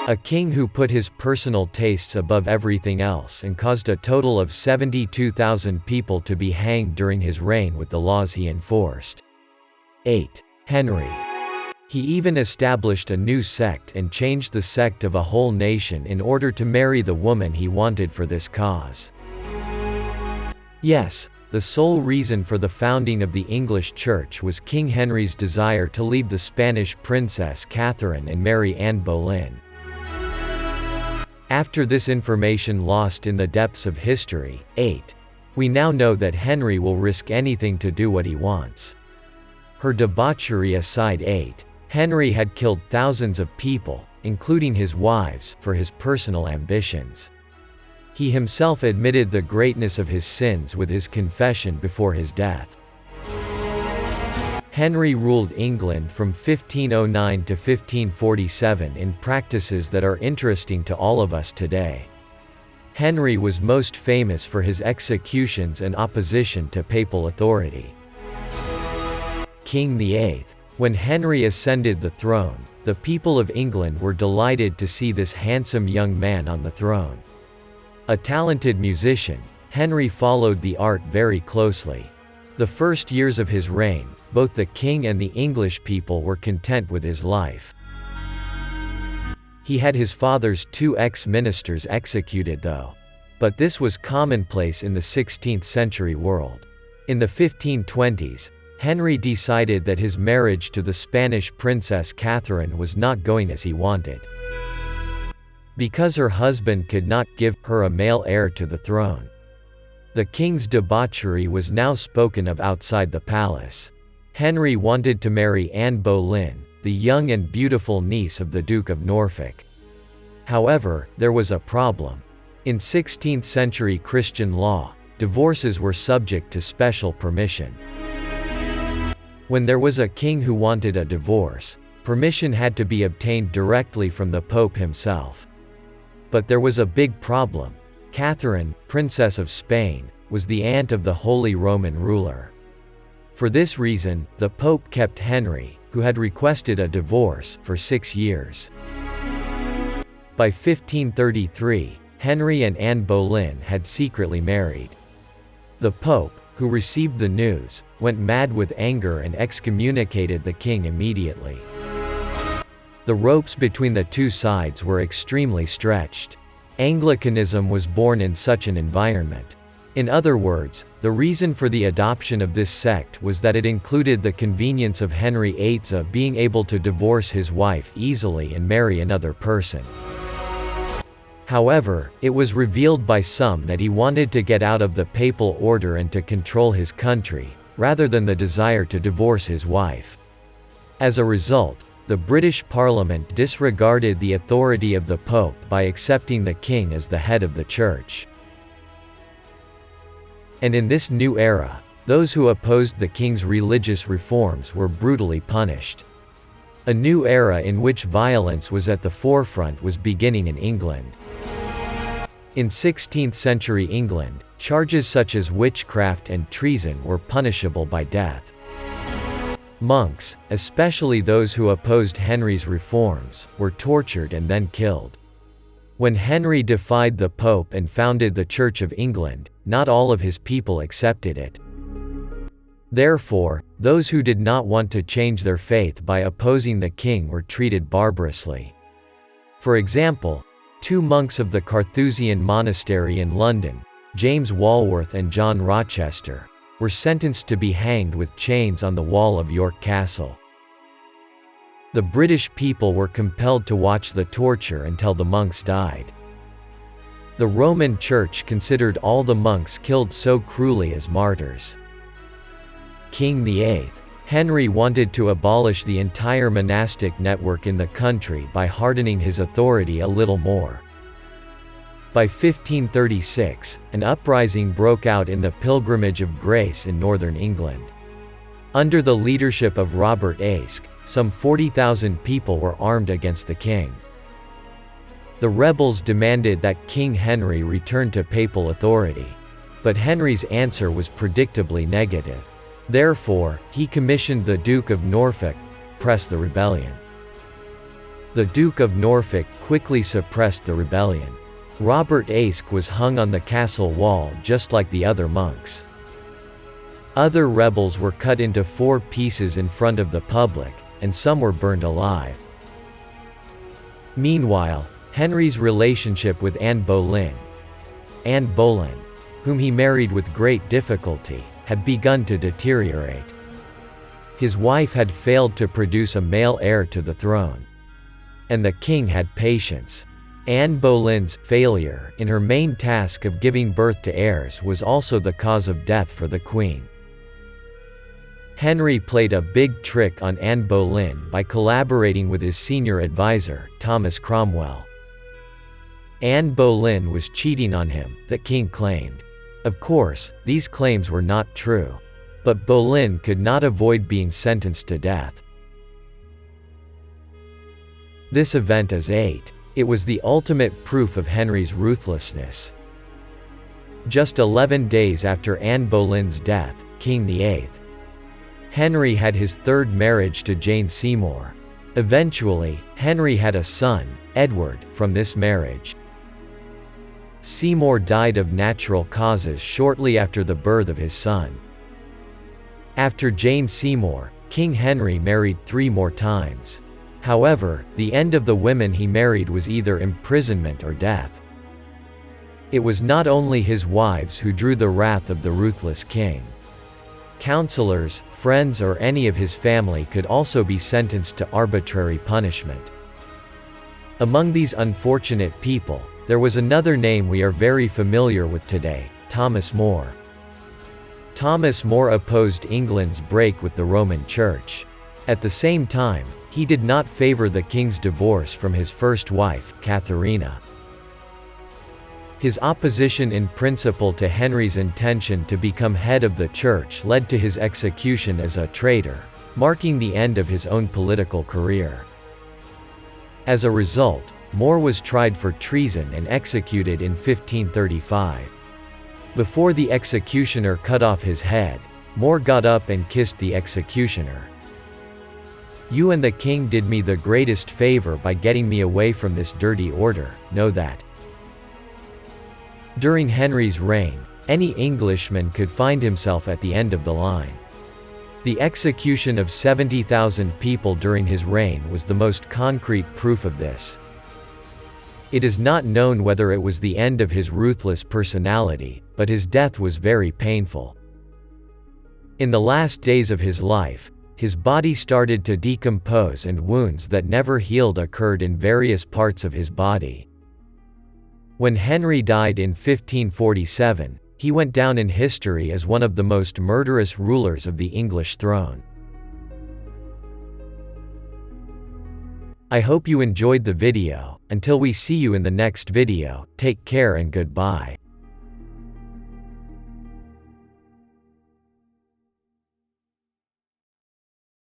A king who put his personal tastes above everything else and caused a total of 72,000 people to be hanged during his reign with the laws he enforced. 8. Henry. He even established a new sect and changed the sect of a whole nation in order to marry the woman he wanted for this cause. Yes, the sole reason for the founding of the English Church was King Henry's desire to leave the Spanish princess Katherine and marry Anne Boleyn. After this information lost in the depths of history, 8. We now know that Henry will risk anything to do what he wants. Her debauchery aside, 8. Henry had killed thousands of people, including his wives, for his personal ambitions. He himself admitted the greatness of his sins with his confession before his death. Henry ruled England from 1509 to 1547 in practices that are interesting to all of us today. Henry was most famous for his executions and opposition to papal authority. King VIII. When Henry ascended the throne, the people of England were delighted to see this handsome young man on the throne. A talented musician, Henry followed the art very closely. The first years of his reign, both the king and the English people were content with his life. He had his father's 2 ex-ministers executed though. But this was commonplace in the 16th century world. In the 1520s, Henry decided that his marriage to the Spanish princess Katherine was not going as he wanted. Because her husband could not give her a male heir to the throne. The king's debauchery was now spoken of outside the palace. Henry wanted to marry Anne Boleyn, the young and beautiful niece of the Duke of Norfolk. However, there was a problem. In 16th century Christian law, divorces were subject to special permission. When there was a king who wanted a divorce, permission had to be obtained directly from the Pope himself. But there was a big problem. Catherine, Princess of Spain, was the aunt of the Holy Roman ruler. For this reason, the Pope kept Henry, who had requested a divorce, for 6 years. By 1533, Henry and Anne Boleyn had secretly married. The Pope, who received the news, went mad with anger and excommunicated the king immediately. The ropes between the two sides were extremely stretched. Anglicanism was born in such an environment. In other words, the reason for the adoption of this sect was that it included the convenience of Henry VIII being able to divorce his wife easily and marry another person. However, it was revealed by some that he wanted to get out of the papal order and to control his country, rather than the desire to divorce his wife. As a result, the British Parliament disregarded the authority of the Pope by accepting the king as the head of the Church. And in this new era, those who opposed the king's religious reforms were brutally punished. A new era in which violence was at the forefront was beginning in England. In 16th century England, charges such as witchcraft and treason were punishable by death. Monks, especially those who opposed Henry's reforms, were tortured and then killed. When Henry defied the Pope and founded the Church of England, not all of his people accepted it. Therefore, those who did not want to change their faith by opposing the king were treated barbarously. For example, 2 monks of the Carthusian monastery in London, James Walworth and John Rochester, were sentenced to be hanged with chains on the wall of York Castle. The British people were compelled to watch the torture until the monks died. The Roman Church considered all the monks killed so cruelly as martyrs. King VIII. Henry wanted to abolish the entire monastic network in the country by hardening his authority a little more. By 1536, an uprising broke out in the Pilgrimage of Grace in northern England. Under the leadership of Robert Aske, some 40,000 people were armed against the king. The rebels demanded that King Henry return to papal authority. But Henry's answer was predictably negative. Therefore, he commissioned the Duke of Norfolk to press the rebellion. The Duke of Norfolk quickly suppressed the rebellion. Robert Aske was hung on the castle wall just like the other monks. Other rebels were cut into 4 pieces in front of the public, and some were burned alive. Meanwhile, Henry's relationship with Anne Boleyn, whom he married with great difficulty, had begun to deteriorate. His wife had failed to produce a male heir to the throne. And the king had patience. Anne Boleyn's failure in her main task of giving birth to heirs was also the cause of death for the queen. Henry played a big trick on Anne Boleyn by collaborating with his senior advisor, Thomas Cromwell. Anne Boleyn was cheating on him, the king claimed. Of course, these claims were not true. But Boleyn could not avoid being sentenced to death. This event is VIII. It was the ultimate proof of Henry's ruthlessness. Just 11 days after Anne Boleyn's death, King VIII Henry had his 3rd marriage to Jane Seymour. Eventually, Henry had a son, Edward, from this marriage. Seymour died of natural causes shortly after the birth of his son. After Jane Seymour, King Henry married 3 more times. However, the end of the women he married was either imprisonment or death. It was not only his wives who drew the wrath of the ruthless king. Counselors, friends or any of his family could also be sentenced to arbitrary punishment. Among these unfortunate people, there was another name we are very familiar with today, Thomas More. Thomas More opposed England's break with the Roman Church. At the same time, he did not favor the king's divorce from his first wife, Katherine. His opposition in principle to Henry's intention to become head of the church led to his execution as a traitor, marking the end of his own political career. As a result, More was tried for treason and executed in 1535. Before the executioner cut off his head, More got up and kissed the executioner. "You and the king did me the greatest favor by getting me away from this dirty order, know that." During Henry's reign, any Englishman could find himself at the end of the line. The execution of 70,000 people during his reign was the most concrete proof of this. It is not known whether it was the end of his ruthless personality, but his death was very painful. In the last days of his life, his body started to decompose and wounds that never healed occurred in various parts of his body. When Henry died in 1547, he went down in history as one of the most murderous rulers of the English throne. I hope you enjoyed the video. Until we see you in the next video, take care and goodbye.